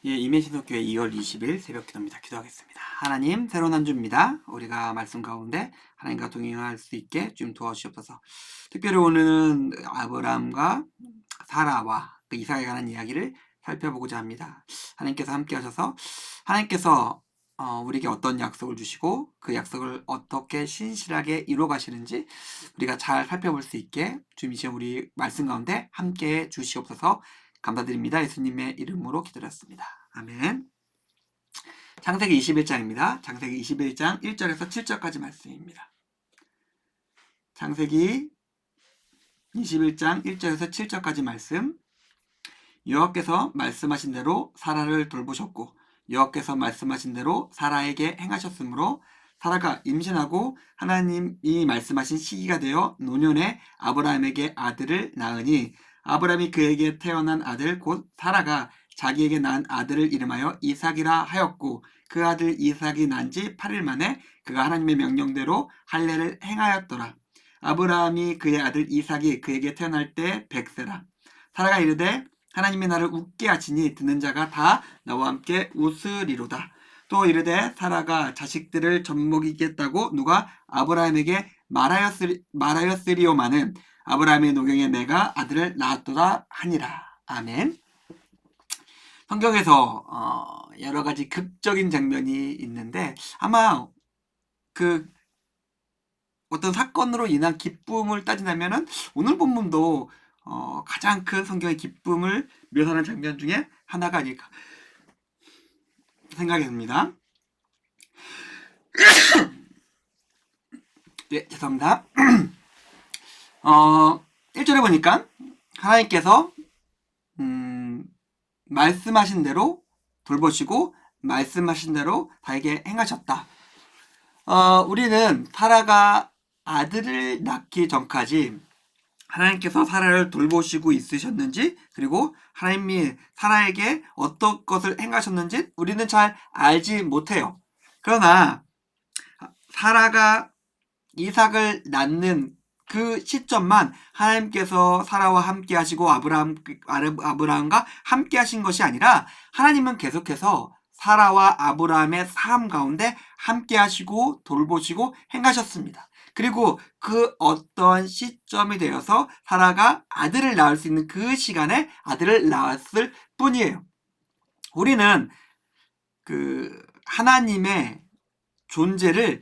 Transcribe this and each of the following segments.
예, 임예신속교회 2월 20일 새벽 기도입니다. 기도하겠습니다. 하나님, 새로운 한 주입니다. 우리가 말씀 가운데 하나님과 동행할 수 있게 좀 도와주시옵소서. 특별히 오늘은 아브라함과 사라와 그 이삭에 관한 이야기를 살펴보고자 합니다. 하나님께서 함께 하셔서 하나님께서 우리에게 어떤 약속을 주시고 그 약속을 어떻게 신실하게 이루어 가시는지 우리가 잘 살펴볼 수 있게 주님 이 시간 우리 말씀 가운데 함께 주시옵소서. 감사드립니다. 예수님의 이름으로 기도드렸습니다. 아멘. 창세기 21장입니다. 창세기 21장 1절에서 7절까지 말씀입니다. 창세기 21장 1절에서 7절까지 말씀. 여호와께서 말씀하신 대로 사라를 돌보셨고 여호와께서 말씀하신 대로 사라에게 행하셨으므로 사라가 임신하고 하나님이 말씀하신 시기가 되어 노년에 아브라함에게 아들을 낳으니 아브라함이 그에게 태어난 아들 곧 사라가 자기에게 낳은 아들을 이름하여 이삭이라 하였고 그 아들 이삭이 난 지 8일 만에 그가 하나님의 명령대로 할례를 행하였더라. 아브라함이 그의 아들 이삭이 그에게 태어날 때 100세라. 사라가 이르되 하나님이 나를 웃게 하시니 듣는 자가 다 나와 함께 웃으리로다. 또 이르되 사라가 자식들을 젖먹이겠다고 누가 아브라함에게 말하였으리오마는 아브라함의 노경에 내가 아들을 낳았도다 하니라. 아멘. 성경에서 여러 가지 극적인 장면이 있는데 아마 그 어떤 사건으로 인한 기쁨을 따진다면은 오늘 본문도 가장 큰 성경의 기쁨을 묘사하는 장면 중에 하나가 아닐까 생각이 듭니다. 네, 죄송합니다. 1절에 보니까 하나님께서 말씀하신 대로 돌보시고 말씀하신 대로 다에게 행하셨다. 우리는 사라가 아들을 낳기 전까지 하나님께서 사라를 돌보시고 있으셨는지 그리고 하나님이 사라에게 어떤 것을 행하셨는지 우리는 잘 알지 못해요. 그러나 사라가 이삭을 낳는 그 시점만 하나님께서 사라와 함께 하시고 아브라함과 함께 하신 것이 아니라 하나님은 계속해서 사라와 아브라함의 삶 가운데 함께 하시고 돌보시고 행하셨습니다. 그리고 그 어떠한 시점이 되어서 사라가 아들을 낳을 수 있는 그 시간에 아들을 낳았을 뿐이에요. 우리는 그 하나님의 존재를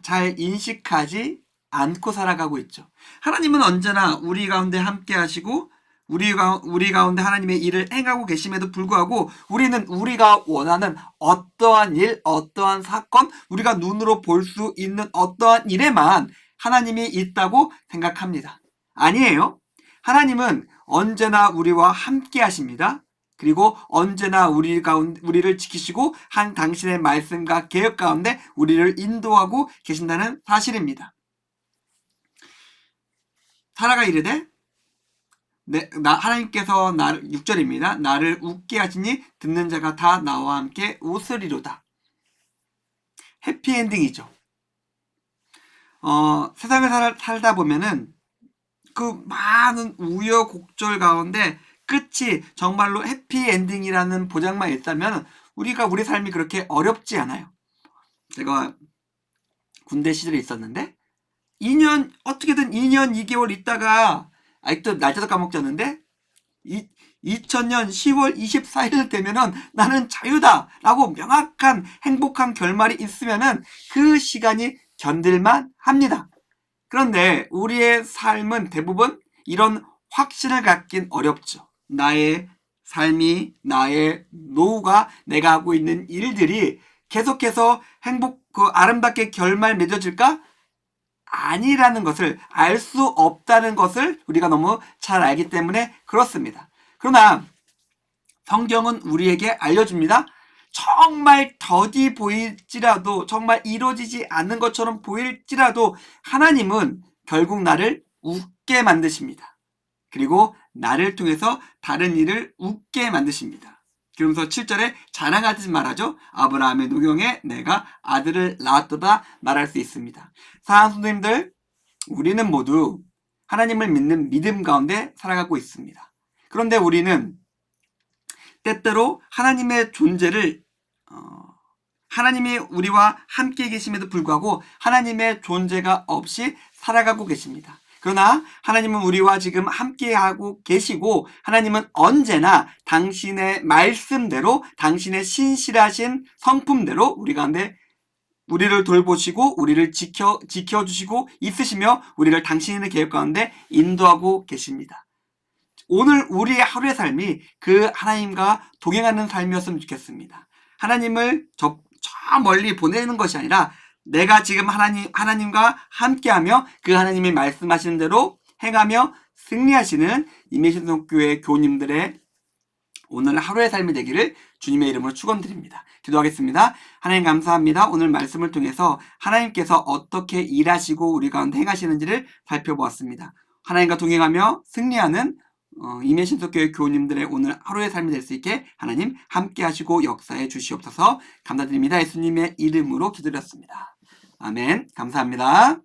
잘 인식하지 않고 살아가고 있죠. 하나님은 언제나 우리 가운데 함께 하시고 우리 가운데 하나님의 일을 행하고 계심에도 불구하고 우리는 우리가 원하는 어떠한 일, 어떠한 사건, 우리가 눈으로 볼 수 있는 어떠한 일에만 하나님이 있다고 생각합니다. 아니에요. 하나님은 언제나 우리와 함께 하십니다. 그리고 언제나 우리를 지키시고 한 당신의 말씀과 계획 가운데 우리를 인도하고 계신다는 사실입니다. 사라가 이르되 하나님께서 나를 6절입니다. 나를 웃게 하시니 듣는 자가 다 나와 함께 웃으리로다. 해피엔딩이죠. 세상을 살다 보면은 그 많은 우여곡절 가운데 끝이 정말로 해피엔딩이라는 보장만 있다면 우리 삶이 그렇게 어렵지 않아요. 제가 군대 시절에 있었는데 어떻게든 2년 2개월 있다가 아직도 날짜도 까먹었는데 2000년 10월 24일 되면은 나는 자유다라고 명확한 행복한 결말이 있으면은 그 시간이 견딜만 합니다. 그런데 우리의 삶은 대부분 이런 확신을 갖긴 어렵죠. 나의 삶이, 나의 노후가, 내가 하고 있는 일들이 계속해서 아름답게 결말 맺어질까? 아니라는 것을 알 수 없다는 것을 우리가 너무 잘 알기 때문에 그렇습니다. 그러나 성경은 우리에게 알려줍니다. 정말 더디 보일지라도 정말 이루어지지 않는 것처럼 보일지라도 하나님은 결국 나를 웃게 만드십니다. 그리고 나를 통해서 다른 일을 웃게 만드십니다. 그러면서 7절에 자랑하지 말아줘. 아브라함의 노경에 내가 아들을 낳았도다 말할 수 있습니다. 사랑하는 성도님들, 우리는 모두 하나님을 믿는 믿음 가운데 살아가고 있습니다. 그런데 우리는 때때로 하나님의 존재를 하나님이 우리와 함께 계심에도 불구하고 하나님의 존재가 없이 살아가고 계십니다. 그러나 하나님은 우리와 지금 함께하고 계시고 하나님은 언제나 당신의 말씀대로 당신의 신실하신 성품대로 우리 가운데 우리를 돌보시고 우리를 지켜주시고 있으시며 우리를 당신의 계획 가운데 인도하고 계십니다. 오늘 우리의 하루의 삶이 그 하나님과 동행하는 삶이었으면 좋겠습니다. 하나님을 저 멀리 보내는 것이 아니라 내가 지금 하나님과 함께하며 그 하나님이 말씀하시는 대로 행하며 승리하시는 임예신성교회 교우님들의 오늘 하루의 삶이 되기를 주님의 이름으로 축원드립니다. 기도하겠습니다. 하나님 감사합니다. 오늘 말씀을 통해서 하나님께서 어떻게 일하시고 우리 가운데 행하시는지를 살펴보았습니다. 하나님과 동행하며 승리하는 임예신석교회 교우님들의 오늘 하루의 삶이 될 수 있게 하나님 함께 하시고 역사해 주시옵소서. 감사드립니다. 예수님의 이름으로 기도드렸습니다. 아멘. 감사합니다.